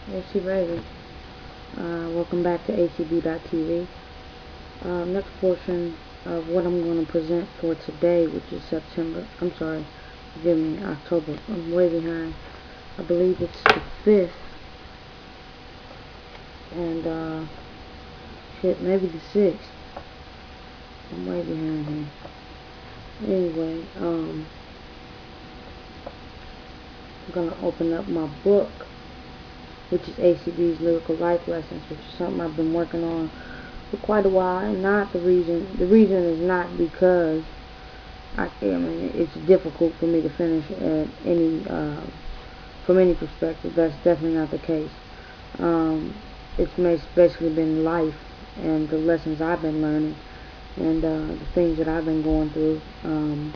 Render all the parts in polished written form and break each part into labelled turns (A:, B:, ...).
A: AC Baby. Welcome back to ACB.TV. Next portion of what I'm going to present for today, which is forgive me, October. I'm way behind. I believe it's the 5th, and maybe the 6th. I'm way behind here. Anyway, I'm going to open up my book, which is ACB's Lyrical Life Lessons, which is something I've been working on for quite a while, and the reason is not because it's difficult for me to finish at from any perspective. That's definitely not the case. It's basically been life and the lessons I've been learning, and the things that I've been going through in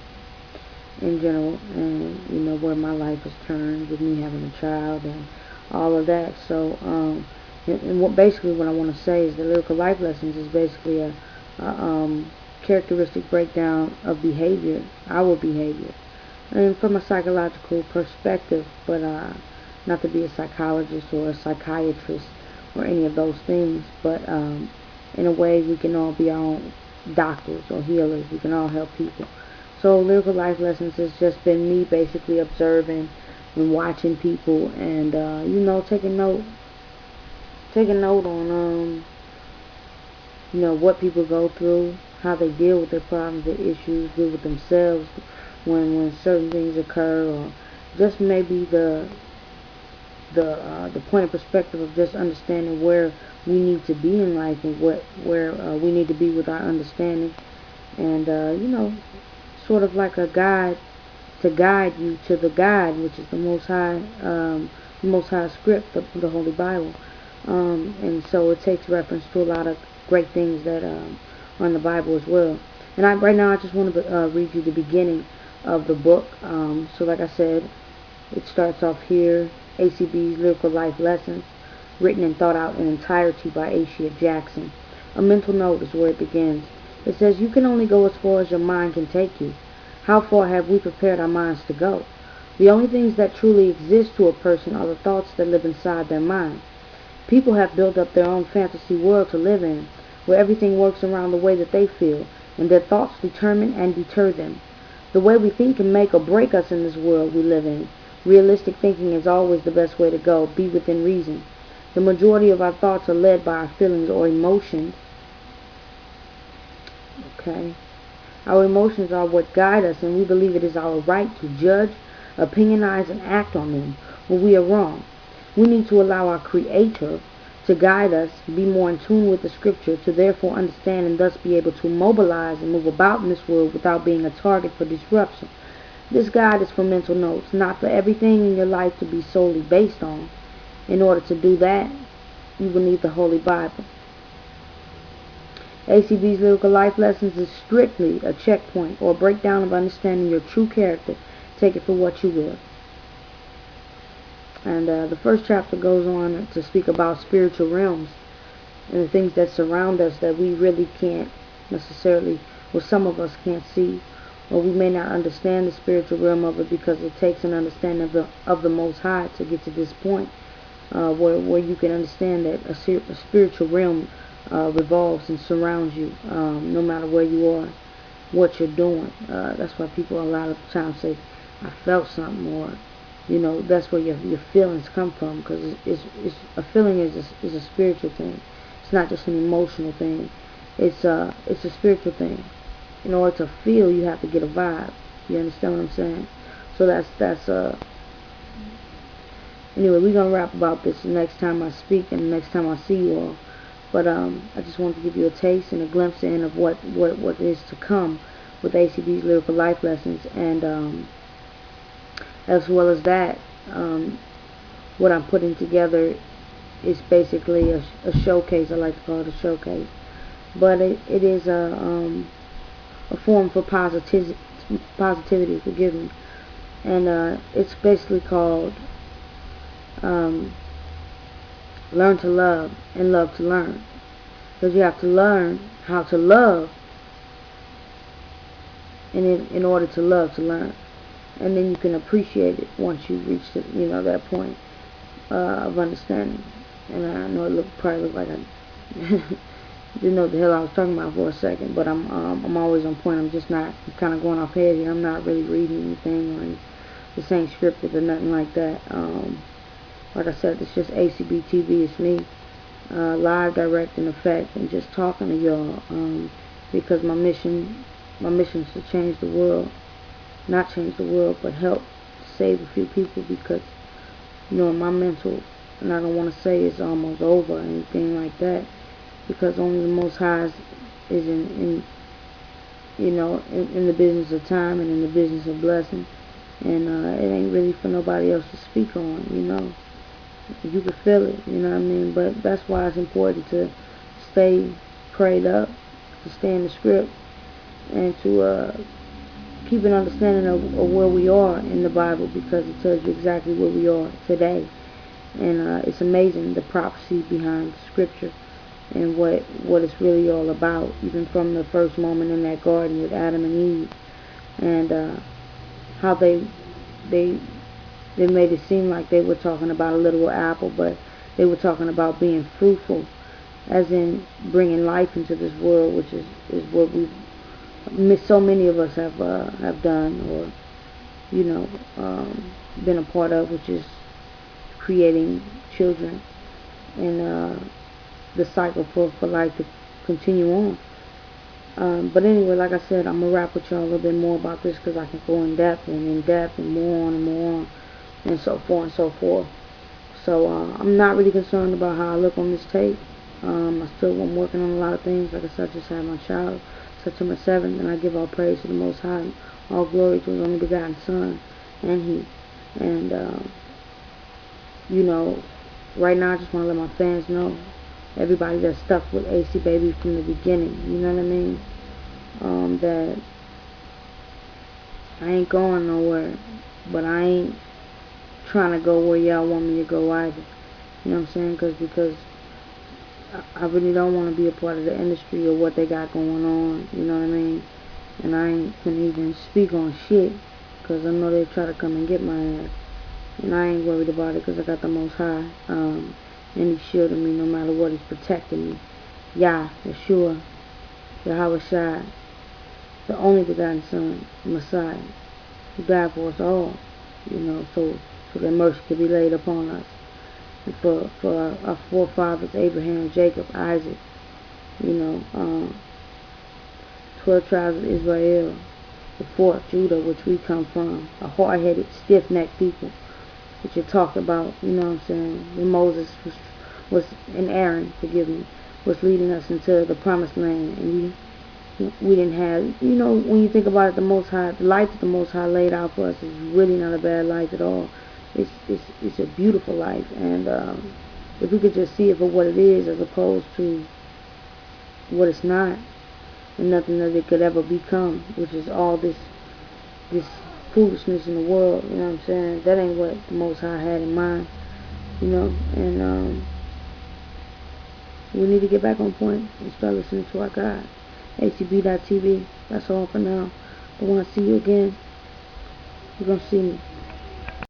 A: general, and where my life has turned with me having a child and all of that. So basically what I want to say is the Lyrical Life Lessons is basically a characteristic breakdown of behavior, our behavior, and from a psychological perspective, but not to be a psychologist or a psychiatrist or any of those things, but in a way we can all be our own doctors or healers. We can all help people. So Lyrical Life Lessons has just been me basically observing and watching people, and taking note on what people go through, how they deal with their problems, their issues, deal with themselves when certain things occur, or just maybe the point of perspective of just understanding where we need to be in life and where we need to be with our understanding, and sort of like a guide to guide you to the guide, which is the Most High script, the Holy Bible. And so it takes reference to a lot of great things that are in the Bible as well. And right now I just want to read you the beginning of the book. So like I said, it starts off here: ACB's Lyrical Life Lessons, written and thought out in entirety by Asia Jackson. A mental note is where it begins. It says, "You can only go as far as your mind can take you. How far have we prepared our minds to go? The only things that truly exist to a person are the thoughts that live inside their mind. People have built up their own fantasy world to live in, where everything works around the way that they feel, and their thoughts determine and deter them. The way we think can make or break us in this world we live in. Realistic thinking is always the best way to go. Be within reason. The majority of our thoughts are led by our feelings or emotions." Okay. Our emotions are what guide us, and we believe it is our right to judge, opinionize, and act on them when we are wrong. We need to allow our Creator to guide us, be more in tune with the Scripture, to therefore understand and thus be able to mobilize and move about in this world without being a target for disruption. This guide is for mental notes, not for everything in your life to be solely based on. In order to do that, you will need the Holy Bible. ACB's Lyrical Life Lessons is strictly a checkpoint or a breakdown of understanding your true character. Take it for what you will. And the first chapter goes on to speak about spiritual realms and the things that surround us that we really can't necessarily, or some of us can't see, or we may not understand the spiritual realm of it because it takes an understanding of the Most High to get to this point where you can understand that a spiritual realm revolves and surrounds you, no matter where you are, what you're doing. That's why people a lot of times say, "I felt something," or that's where your feelings come from, because a feeling is a spiritual thing. It's not just an emotional thing. It's a spiritual thing. In order to feel, you have to get a vibe. You understand what I'm saying? So that's anyway, we're gonna rap about this the next time I speak and the next time I see you all. But I just wanted to give you a taste and a glimpse in of what is to come with ACB's Lyrical Life Lessons, and as well as that, what I'm putting together is basically a showcase. I like to call it a showcase, but it is a form for positivity. Forgive me, and it's basically called Learn to Love and Love to Learn, because you have to learn how to love in order to love to learn, and then you can appreciate it once you reach that point. of understanding. And I know it probably looked like I didn't know what the hell I was talking about for a second, but I'm always on point. I'm just not, I'm kind of going off head here. I'm not really reading anything or this ain't scripted or nothing like that. Like I said, it's just ACB TV. It's me, live, direct, in effect, and just talking to y'all. Because my mission is to change the world, not change the world, but help save a few people. Because my mental, and I don't want to say it's almost over or anything like that, because only the Most High is in the business of time and in the business of blessing, and it ain't really for nobody else to speak on. You can feel it, you know what I mean? But that's why it's important to stay prayed up, to stay in the script, and to keep an understanding of where we are in the Bible, because it tells you exactly where we are today. And it's amazing, the prophecy behind Scripture and what it's really all about, even from the first moment in that garden with Adam and Eve, and how they made it seem like they were talking about a literal apple, but they were talking about being fruitful, as in bringing life into this world, which is what so many of us have done, or been a part of, which is creating children, and the cycle for life to continue on. But anyway, like I said, I'm gonna wrap with y'all a little bit more about this, because I can go in depth and more on and more on, and so forth and so forth. So I'm not really concerned about how I look on this tape. I'm working on a lot of things. Like I said, I just had my child, September 7th, and I give all praise to the Most High, all glory to His only begotten Son, and He. And right now I just want to let my fans know, everybody that's stuck with AC Baby from the beginning, you know what I mean, that I ain't going nowhere, but I ain't trying to go where y'all want me to go either. You know what I'm saying? Because I really don't want to be a part of the industry or what they got going on, you know what I mean? And I ain't gonna even speak on shit, because I know they try to come and get my ass. And I ain't worried about it, because I got the Most High, and He's shielding me no matter what. He's protecting me. Yah, Yeshua, Yahweh Shai, the only begotten Son, Messiah, who died for us all, so that mercy could be laid upon us. And for our forefathers, Abraham, Jacob, Isaac, 12 tribes of Israel, the fourth, Judah, which we come from, a hard-headed, stiff-necked people, which you talked about, you know what I'm saying, when Moses was and Aaron, forgive me, was leading us into the promised land, and we didn't have, when you think about it, the Most High, the life that the Most High laid out for us is really not a bad life at all. It's a beautiful life, and if we could just see it for what it is, as opposed to what it's not, and nothing that it could ever become, which is all this foolishness in the world, you know what I'm saying? That ain't what the Most High had in mind, and we need to get back on point and start listening to our God. ACB.TV, that's all for now. But when I see you again, you're gonna see me.